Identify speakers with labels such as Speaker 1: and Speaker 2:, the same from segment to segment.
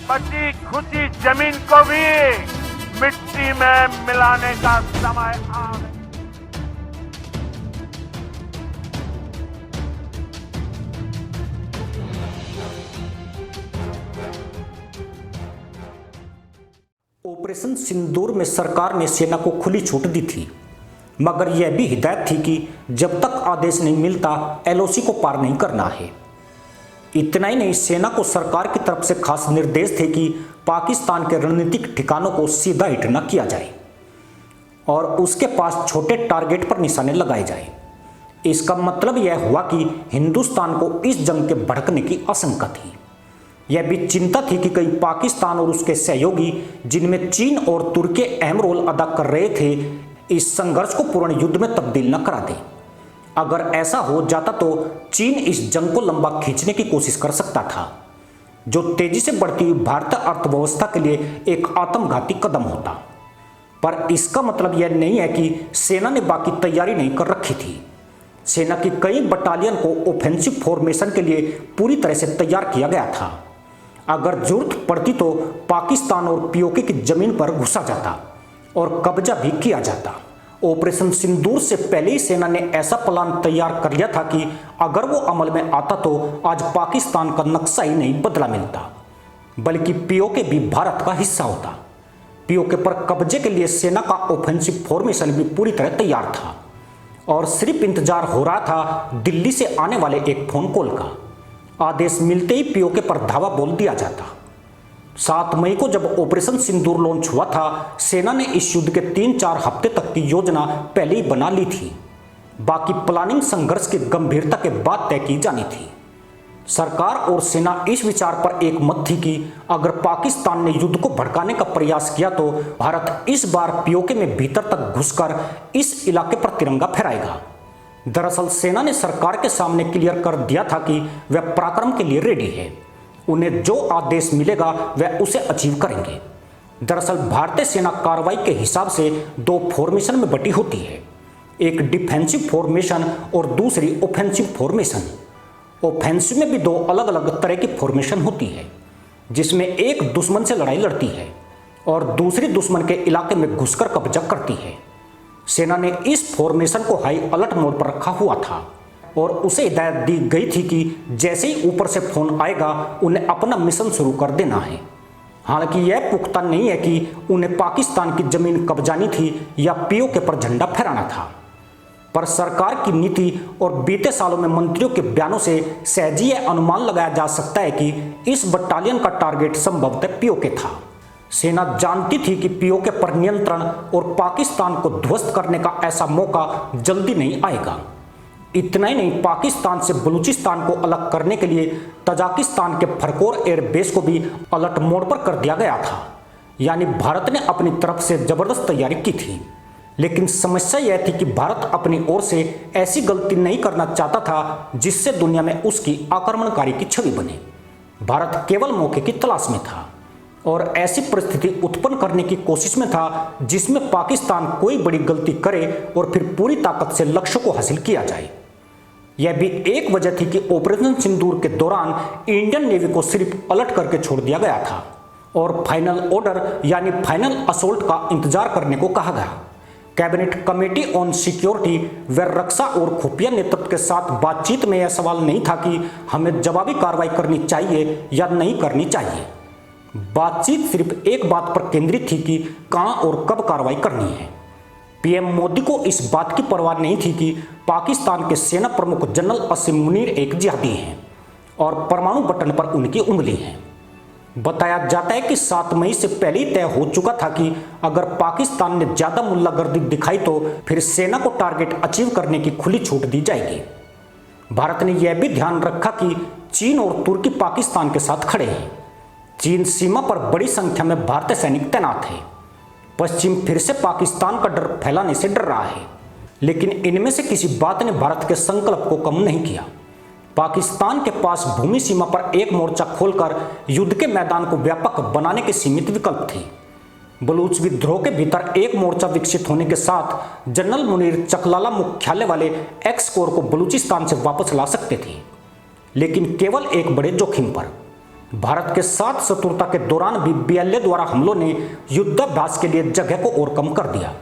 Speaker 1: बची खुची जमीन को भी मिट्टी में मिलाने का समय आ गया।
Speaker 2: ऑपरेशन सिंदूर में सरकार ने सेना को खुली छूट दी थी, मगर यह भी हिदायत थी कि जब तक आदेश नहीं मिलता एलओसी को पार नहीं करना है। इतना ही नहीं, सेना को सरकार की तरफ से खास निर्देश थे कि पाकिस्तान के रणनीतिक ठिकानों को सीधा हिट न किया जाए और उसके पास छोटे टारगेट पर निशाने लगाए जाए। इसका मतलब यह हुआ कि हिंदुस्तान को इस जंग के भड़कने की आशंका थी। यह भी चिंता थी कि कहीं पाकिस्तान और उसके सहयोगी, जिनमें चीन और तुर्की अहम रोल अदा कर रहे थे, इस संघर्ष को पूर्ण युद्ध में तब्दील न करा दें। अगर ऐसा हो जाता तो चीन इस जंग को लंबा खींचने की कोशिश कर सकता था, जो तेजी से बढ़ती हुई भारतीय अर्थव्यवस्था के लिए एक आत्मघाती कदम होता। पर इसका मतलब यह नहीं है कि सेना ने बाकी तैयारी नहीं कर रखी थी। सेना की कई बटालियन को ऑफेंसिव फॉर्मेशन के लिए पूरी तरह से तैयार किया गया था। अगर जरूरत पड़ती तो पाकिस्तान और पीओके की जमीन पर घुसा जाता और कब्जा भी किया जाता। ऑपरेशन सिंदूर से पहले ही सेना ने ऐसा प्लान तैयार कर लिया था कि अगर वो अमल में आता तो आज पाकिस्तान का नक्शा ही नहीं बदला मिलता, बल्कि पीओके भी भारत का हिस्सा होता। पीओके पर कब्जे के लिए सेना का ऑफेंसिव फॉर्मेशन भी पूरी तरह तैयार था और सिर्फ इंतजार हो रहा था दिल्ली से आने वाले एक फोन कॉल का। आदेश मिलते ही पीओके पर धावा बोल दिया जाता। 7 मई को जब ऑपरेशन सिंदूर लॉन्च हुआ था, सेना ने इस युद्ध के 3-4 हफ्ते तक की योजना पहले ही बना ली थी। बाकी प्लानिंग संघर्ष की गंभीरता के बाद तय की जानी थी। सरकार और सेना इस विचार पर एक मत थी कि अगर पाकिस्तान ने युद्ध को भड़काने का प्रयास किया तो भारत इस बार पीओके में भीतर तक घुसकर इस इलाके पर तिरंगा फहराएगा। दरअसल सेना ने सरकार के सामने क्लियर कर दिया था कि वह पराक्रम के लिए रेडी है। उन्हें जो आदेश मिलेगा वह उसे अचीव करेंगे। दरअसल भारतीय सेना कार्रवाई के हिसाब से 2 फॉर्मेशन में बटी होती है, एक डिफेंसिव फॉर्मेशन और दूसरी ऑफेंसिव फॉर्मेशन। ऑफेंसिव में भी 2 अलग अलग तरह की फॉर्मेशन होती है, जिसमें एक दुश्मन से लड़ाई लड़ती है और दूसरी दुश्मन के इलाके में घुसकर कब्जा करती है। सेना ने इस फॉर्मेशन को हाई अलर्ट मोड पर रखा हुआ था और उसे हिदायत दी गई थी कि जैसे ही ऊपर से फोन आएगा उन्हें अपना मिशन शुरू कर देना है। हालांकि यह पुख्ता नहीं है कि उन्हें पाकिस्तान की जमीन कब्जानी थी या पीओके पर झंडा फहराना था, पर सरकार की नीति और बीते सालों में मंत्रियों के बयानों से सहजी यह अनुमान लगाया जा सकता है कि इस बटालियन का टारगेट संभवतः पीओके था। सेना जानती थी कि पीओके पर नियंत्रण और पाकिस्तान को ध्वस्त करने का ऐसा मौका जल्दी नहीं आएगा। इतना ही नहीं, पाकिस्तान से बलूचिस्तान को अलग करने के लिए तजाकिस्तान के फरकोर एयरबेस को भी अलर्ट मोड पर कर दिया गया था। यानी भारत ने अपनी तरफ से जबरदस्त तैयारी की थी। लेकिन समस्या यह थी कि भारत अपनी ओर से ऐसी गलती नहीं करना चाहता था जिससे दुनिया में उसकी आक्रमणकारी की छवि बने। भारत केवल मौके की तलाश में था और ऐसी परिस्थिति उत्पन्न करने की कोशिश में था जिसमें पाकिस्तान कोई बड़ी गलती करे और फिर पूरी ताकत से लक्ष्य को हासिल किया जाए। यह भी एक वजह थी कि ऑपरेशन सिंदूर के दौरान इंडियन नेवी को सिर्फ अलर्ट करके छोड़ दिया गया था और फाइनल ऑर्डर यानी फाइनल असोल्ट का इंतजार करने को कहा गया। कैबिनेट कमेटी ऑन सिक्योरिटी व रक्षा और खुफिया नेतृत्व के साथ बातचीत में यह सवाल नहीं था कि हमें जवाबी कार्रवाई करनी चाहिए या नहीं करनी चाहिए। बातचीत सिर्फ एक बात पर केंद्रित थी कि कहां और कब कार्रवाई करनी है। पीएम मोदी को इस बात की परवाह नहीं थी कि पाकिस्तान के सेना प्रमुख जनरल असीम मुनीर एक जिहादी हैं और परमाणु बटन पर उनकी उंगली है। बताया जाता है कि 7 मई से पहले ही तय हो चुका था कि अगर पाकिस्तान ने ज्यादा मुल्लागर्दी दिखाई तो फिर सेना को टारगेट अचीव करने की खुली छूट दी जाएगी। भारत ने यह भी ध्यान रखा कि चीन और तुर्की पाकिस्तान के साथ खड़े हैं। चीन सीमा पर बड़ी संख्या में भारतीय सैनिक तैनात हैं। पश्चिम फिर से पाकिस्तान का डर फैलाने से डर रहा है, लेकिन इनमें से किसी बात ने भारत के संकल्प को कम नहीं किया। पाकिस्तान के पास भूमि सीमा पर एक मोर्चा खोलकर युद्ध के मैदान को व्यापक बनाने के सीमित विकल्प थे। बलूच विद्रोह के भीतर एक मोर्चा विकसित होने के साथ जनरल मुनीर चकलाला मुख्यालय वाले एक्स कोर को बलूचिस्तान से वापस ला सकते थे, लेकिन केवल एक बड़े जोखिम पर। भारत के साथ शत्रुता के दौरान भी बीएलए द्वारा हमलों ने युद्धाभ्यास के लिए जगह को और कम कर दिया।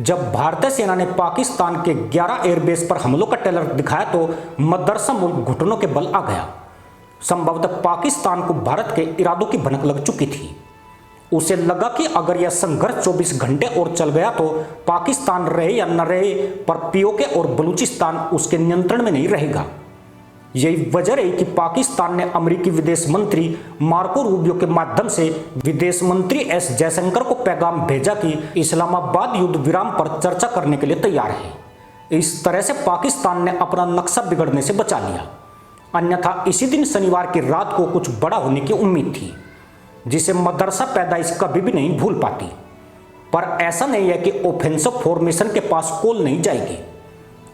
Speaker 2: जब भारतीय सेना ने पाकिस्तान के 11 एयरबेस पर हमलों का टेलर दिखाया तो मदरसा मुल्क घुटनों के बल आ गया। संभवतः पाकिस्तान को भारत के इरादों की भनक लग चुकी थी। उसे लगा कि अगर यह संघर्ष 24 घंटे और चल गया तो पाकिस्तान रहे या न रहे, पर पीओके और बलूचिस्तान उसके नियंत्रण में नहीं रहेगा। यही वजह रही कि पाकिस्तान ने अमेरिकी विदेश मंत्री मार्को रूबियो के माध्यम से विदेश मंत्री एस जयशंकर को पैगाम भेजा कि इस्लामाबाद युद्ध विराम पर चर्चा करने के लिए तैयार है। इस तरह से पाकिस्तान ने अपना नक्शा बिगड़ने से बचा लिया। अन्यथा इसी दिन शनिवार की रात को कुछ बड़ा होने की उम्मीद थी, जिसे मदरसा पैदाइश कभी भी नहीं भूल पाती। पर ऐसा नहीं है कि ऑफेंसिव फॉर्मेशन के पास कॉल नहीं जाएगी।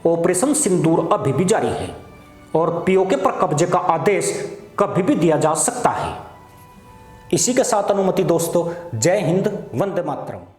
Speaker 2: ऑपरेशन सिंदूर अभी भी जारी है और पीओके पर कब्जे का आदेश कभी भी दिया जा सकता है। इसी के साथ अनुमति दोस्तों, जय हिंद, वंदे मातरम।